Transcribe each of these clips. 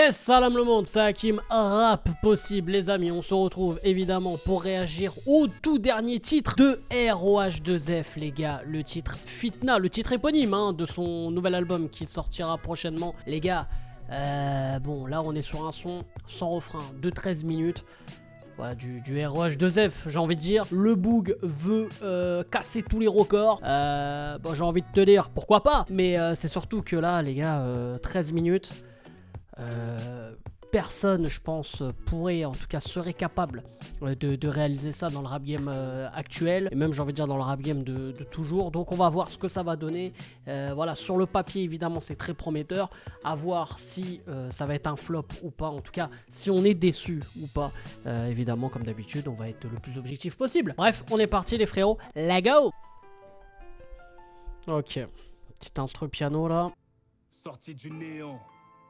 Yes, salam le monde, c'est Hakim, rap possible les amis, on se retrouve évidemment pour réagir au tout dernier titre de ROH2F les gars, le titre Fitna, le titre éponyme de son nouvel album qui sortira prochainement les gars. Bon là on est sur un son sans refrain de 13 minutes. Voilà, du ROH2F, j'ai envie de dire. Le Boog veut casser tous les records. Bon, j'ai envie de te dire, pourquoi pas. Mais c'est surtout que là, les gars, 13 minutes. Personne, je pense, pourrait, en tout cas, serait capable de réaliser ça dans le rap game actuel. Et même, j'ai envie de dire, dans le rap game de toujours. Donc, on va voir ce que ça va donner. Voilà, sur le papier, évidemment, c'est très prometteur. À voir si ça va être un flop ou pas. En tout cas, si on est déçu ou pas. Évidemment, comme d'habitude, on va être le plus objectif possible. Bref, on est parti, les frérots. Let's go! Ok. Petit instru piano, là. Sorti du néant.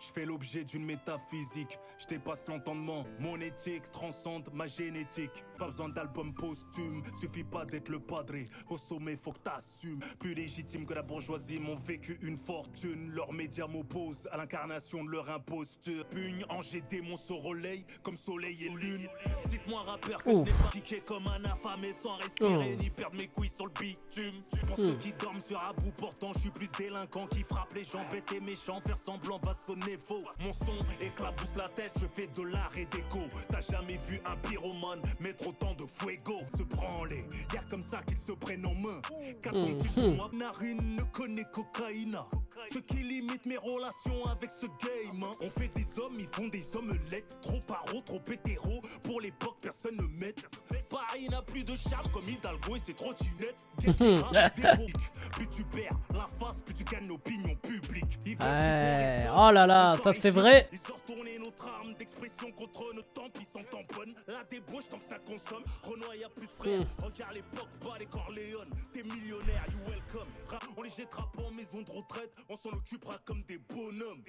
Je fais l'objet d'une métaphysique, je dépasse l'entendement, mon éthique transcende ma génétique. Pas besoin d'album posthume, suffit pas d'être le padré. Au sommet faut que t'assumes, plus légitime que la bourgeoisie m'ont vécu une fortune. Leurs médias m'opposent à l'incarnation de leur imposture. Pugne, ange et démon se relayent comme soleil et lune. Cite-moi un rappeur que je n'ai pas piqué comme un affamé sans respirer ni perdre mes couilles sur le bitume. Pour ceux qui dorment sur un bout portant, je suis plus délinquant qui frappe les gens bêtes et méchants. Faire semblant va sonner faux. Mon son éclabousse la tête, je fais de l'art et déco. T'as jamais vu un pyromane mettre autant de fuego. Se branler, y'a comme ça qu'ils se prennent en main. Qu'attendent-ils de moi? Narine ne connaît cocaïna. Ce qui limite mes relations avec ce game. On fait des hommes, ils font des omelettes. Trop paro, trop hétéro. Pour l'époque, personne ne m'aide. Paris n'a plus de charme comme Hidalgo et c'est trottinette. Plus tu perds la face, plus tu gagnes l'opinion publique. Oh là là, ça c'est vrai. Ils ont retourné notre arme d'expression contre nos temps, puis s'en tamponnent. La débauche tant que ça consomme. Renoir, y'a plus de frères. Regarde l'époque, bas les Corléones. T'es millionnaire, you welcome. On les jettera pas en maison de retraite. On s'en occupera comme des bonhommes.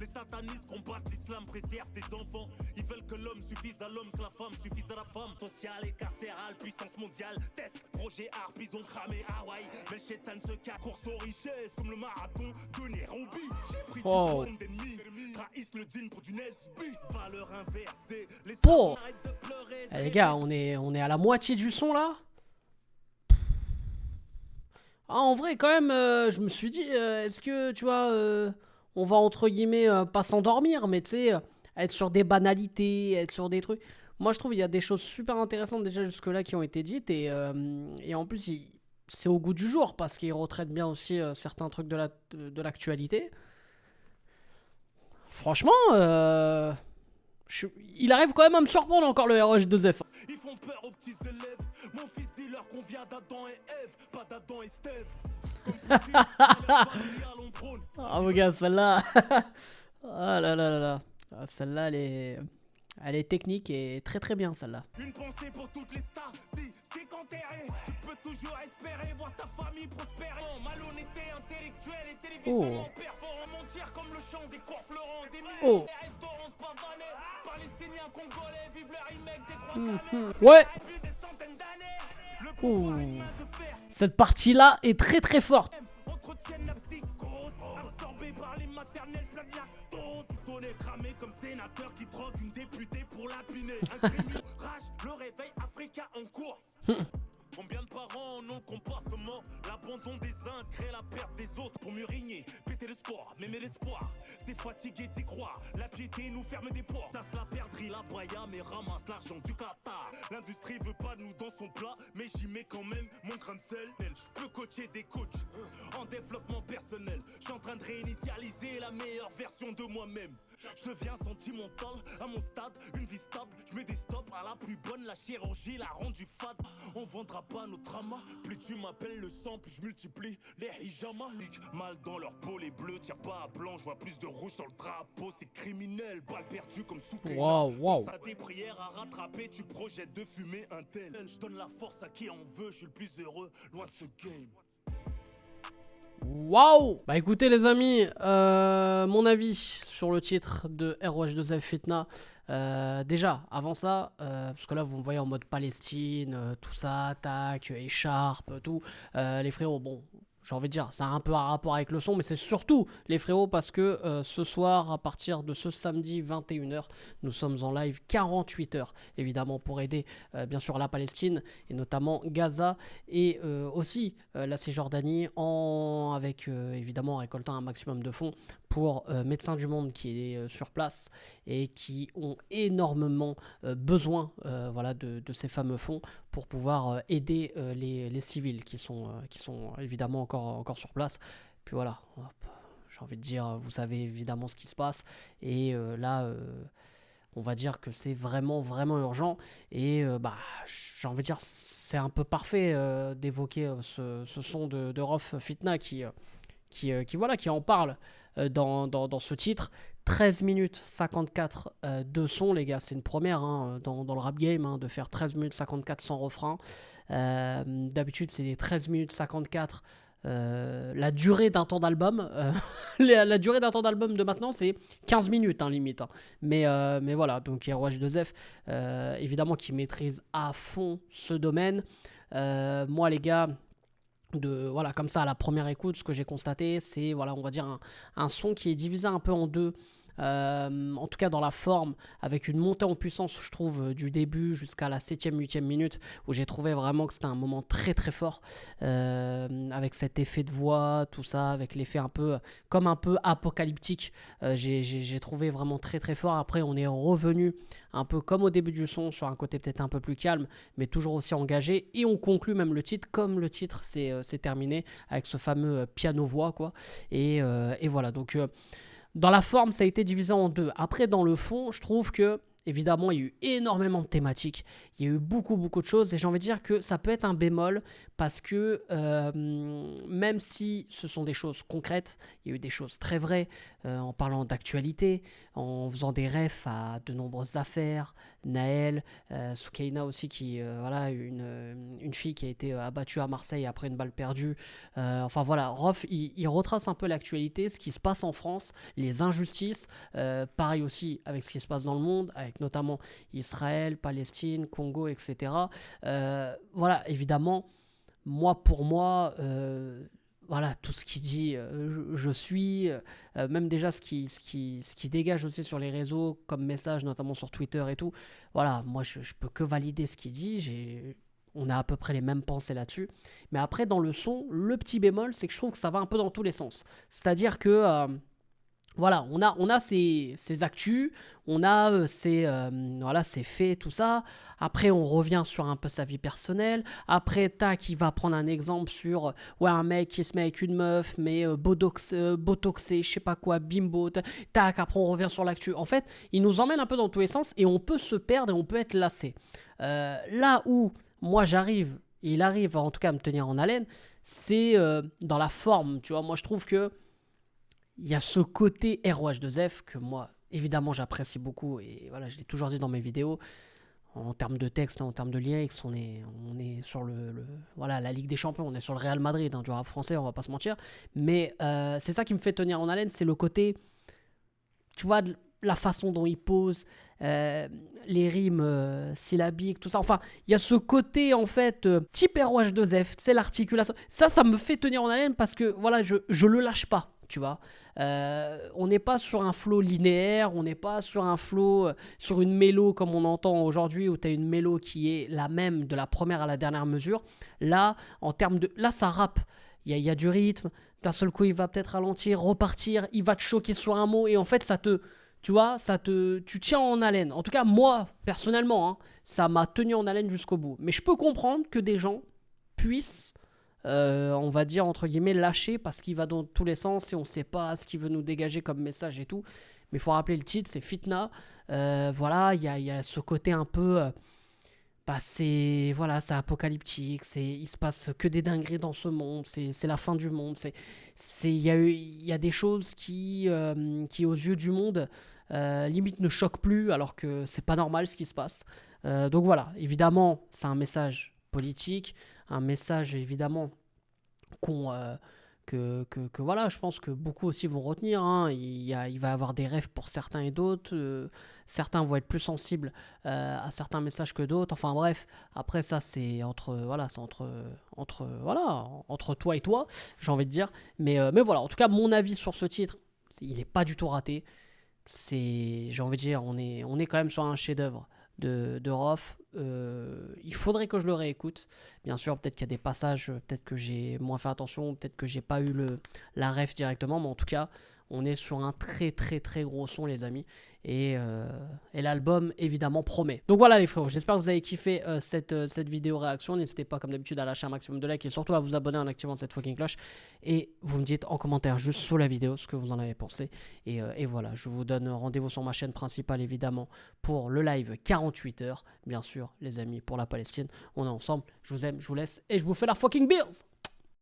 Les satanistes combattent l'islam, préservent des enfants. Ils veulent que l'homme suffise à l'homme, que la femme suffise à la femme. Social et carcéral, puissance mondiale. Test, projet art, ils ont cramé Hawaï. Mais le chétan se casse, course aux richesses comme le marathon de Nairobi. J'ai pris du point d'ennemi. Trahissent le jean pour du Nesby. Valeur inversée. Les Bon. arrêtent de pleurer. Les gars, on est à la moitié du son là. Ah, en vrai, quand même, je me suis dit, est-ce que, tu vois, on va entre guillemets pas s'endormir, mais tu sais, être sur des banalités, être sur des trucs. Moi, je trouve il y a des choses super intéressantes déjà jusque-là qui ont été dites et en plus, c'est au goût du jour parce qu'il retraite bien aussi certains trucs de l'actualité. Franchement, il arrive quand même à me surprendre encore le ROH2F. Ils font peur aux petits élèves. Mon fils dit leur qu'on vient d'Adam et Ève, pas d'Adam et Steve. Ah mon gars, celle-là. Ah là là là là. Ah, celle-là, elle est technique et très très bien celle-là. Une pensée pour toutes les stars, stick enterré. Tu peux toujours espérer voir ta famille prospérer. Malhonnêteté intellectuelle et télévision en perd. Faut remontir comme le chant des cours Florent. Des milliers de restaurants pavanés. Palestiniens, congolais, vivent leur remake des croix gammées. Ouais. Plus des centaines d'années. Le pouvoir est plein de fer. Cette partie-là est très très forte. Entretiennent la psychose, absorbés par les maternelles plein de lactose. Sonné cramé comme sénateur qui drogue une députée pour lapiner. Un crime, rage, le réveil africain en cours. Combien de parents en ont le comportement? L'abandon des uns crée la perte des autres. Pour mieux régner, péter le sport, m'aimer l'espoir. C'est fatigué d'y croire, la piété nous ferme des portes. Tasse la perdrix, la braya, mais ramasse l'argent du Qatar. L'industrie veut pas de nous dans son plat, mais j'y mets quand même mon grain de sel. Je peux coacher des coachs en développement personnel. Je suis en train de réinitialiser la meilleure version de moi-même. Je deviens sentimental à mon stade, une vie stable. Je mets des stops à la plus bonne, la chirurgie l'a rendu fade. On vendra pas nos dramas, plus tu m'appelles le sang, plus je multiplie les hijamas. Mal dans leur peau, les bleus tirent pas à blanc, je vois plus de rouge sur le drapeau. C'est criminel, balle perdue comme sous Wow. Ça des prières à rattraper, tu projettes de fumer un tel. Je donne la force à qui en veut, je suis le plus heureux, loin de ce game. Waouh! Bah écoutez les amis, mon avis sur le titre de ROH2F Fitna. Déjà, avant ça, parce que là vous me voyez en mode Palestine, tout ça, tac, écharpe, tout. Les frérots, bon, j'ai envie de dire, ça a un peu un rapport avec le son, mais c'est surtout, les frérots, parce que ce soir, à partir de ce samedi 21h, nous sommes en live 48 heures, évidemment, pour aider, bien sûr, la Palestine, et notamment Gaza, et aussi la Cisjordanie, avec, évidemment, en récoltant un maximum de fonds pour Médecins du Monde qui est sur place, et qui ont énormément besoin voilà, de ces fameux fonds pour pouvoir aider les civils qui sont évidemment encore sur place. Puis voilà, j'ai envie de dire, vous savez évidemment ce qui se passe. Et là, on va dire que c'est vraiment, vraiment urgent. Et j'ai envie de dire, c'est un peu parfait d'évoquer ce son de Rof Fitna qui en parle dans ce titre. 13 minutes 54 de son, les gars, c'est une première dans le rap game, de faire 13 minutes 54 sans refrain. D'habitude, c'est des 13 minutes 54 la durée d'un temps d'album. La durée d'un temps d'album de maintenant, c'est 15 minutes, limite. Mais voilà, donc ROH2F, évidemment, qui maîtrise à fond ce domaine. Moi, les gars, voilà, comme ça à la première écoute, ce que j'ai constaté, c'est, voilà, on va dire un son qui est divisé un peu en deux, en tout cas dans la forme, avec une montée en puissance, je trouve, du début jusqu'à la 7e, 8e minute, où j'ai trouvé vraiment que c'était un moment très très fort, avec cet effet de voix, tout ça, avec l'effet un peu apocalyptique. J'ai trouvé vraiment très très fort. Après, on est revenu un peu comme au début du son, sur un côté peut-être un peu plus calme, mais toujours aussi engagé, et on conclut même le titre, comme le titre c'est terminé, avec ce fameux piano-voix, quoi. Et voilà, donc dans la forme, ça a été divisé en deux. Après, dans le fond, je trouve que, évidemment, il y a eu énormément de thématiques, il y a eu beaucoup de choses, et j'ai envie de dire que ça peut être un bémol, parce que même si ce sont des choses concrètes, il y a eu des choses très vraies, en parlant d'actualité, en faisant des refs à de nombreuses affaires, Naël, Soukaina aussi, voilà, une fille qui a été abattue à Marseille après une balle perdue. Enfin voilà, Rof, il retrace un peu l'actualité, ce qui se passe en France, les injustices, pareil aussi avec ce qui se passe dans le monde, avec notamment Israël, Palestine, Congo, etc. Voilà, évidemment, pour moi, voilà, tout ce qu'il dit, je suis, même déjà ce qui dégage aussi sur les réseaux comme message, notamment sur Twitter et tout. Voilà, moi je peux que valider ce qu'il dit. On a à peu près les mêmes pensées là-dessus. Mais après, dans le son, le petit bémol, c'est que je trouve que ça va un peu dans tous les sens. C'est-à-dire que voilà, on a ces actus, on a ces faits, tout ça. Après, on revient sur un peu sa vie personnelle. Après, tac, il va prendre un exemple sur un mec qui se met avec une meuf, mais botoxé, je sais pas quoi, bimbo. Tac, après, on revient sur l'actu. En fait, il nous emmène un peu dans tous les sens et on peut se perdre et on peut être lassé. Là où moi j'arrive, et il arrive en tout cas à me tenir en haleine, c'est dans la forme. Tu vois, moi je trouve que il y a ce côté ROH2F que moi, évidemment, j'apprécie beaucoup. Et voilà, je l'ai toujours dit dans mes vidéos. En termes de texte, en termes de lyrics, on est sur voilà, la Ligue des Champions, on est sur le Real Madrid, du rap français, on va pas se mentir. Mais c'est ça qui me fait tenir en haleine, c'est le côté, tu vois, la façon dont il pose, les rimes syllabiques, tout ça. Enfin, il y a ce côté, en fait, type ROH2F, c'est l'articulation. Ça me fait tenir en haleine parce que, voilà, je le lâche pas. Tu vois, on n'est pas sur un flow linéaire, on n'est pas sur un flow, sur une mélo comme on entend aujourd'hui, où tu as une mélo qui est la même de la première à la dernière mesure. Là, là ça rappe, il y a du rythme, d'un seul coup il va peut-être ralentir, repartir, il va te choquer sur un mot, et en fait tu tiens en haleine. En tout cas, moi, personnellement, ça m'a tenu en haleine jusqu'au bout. Mais je peux comprendre que des gens puissent on va dire entre guillemets lâcher parce qu'il va dans tous les sens et on sait pas ce qu'il veut nous dégager comme message et tout. Mais il faut rappeler le titre, c'est Fitna. Voilà, il y a ce côté un peu c'est apocalyptique, il se passe que des dingueries dans ce monde, c'est la fin du monde, il y a des choses qui aux yeux du monde limite ne choquent plus alors que c'est pas normal ce qui se passe. Donc voilà, évidemment, c'est un message politique, un message évidemment voilà, je pense que beaucoup aussi vont retenir, hein. Il va y avoir des rêves pour certains et d'autres. Certains vont être plus sensibles à certains messages que d'autres. Enfin bref, après ça c'est entre toi et toi, j'ai envie de dire. Mais voilà, en tout cas mon avis sur ce titre, il n'est pas du tout raté. J'ai envie de dire, on est quand même sur un chef-d'œuvre de Rof. Il faudrait que je le réécoute. Bien sûr, peut-être qu'il y a des passages, peut-être que j'ai moins fait attention, peut-être que j'ai pas eu la ref directement, mais en tout cas, on est sur un très très très gros son, les amis. Et l'album, évidemment, promet. Donc voilà les frérots, j'espère que vous avez kiffé cette vidéo réaction. N'hésitez pas, comme d'habitude, à lâcher un maximum de likes et surtout à vous abonner en activant cette fucking cloche. Et vous me dites en commentaire juste sous la vidéo ce que vous en avez pensé. Et voilà, je vous donne rendez-vous sur ma chaîne principale, évidemment, pour le live 48 heures. Bien sûr, les amis, pour la Palestine. On est ensemble, je vous aime, je vous laisse et je vous fais la fucking beers.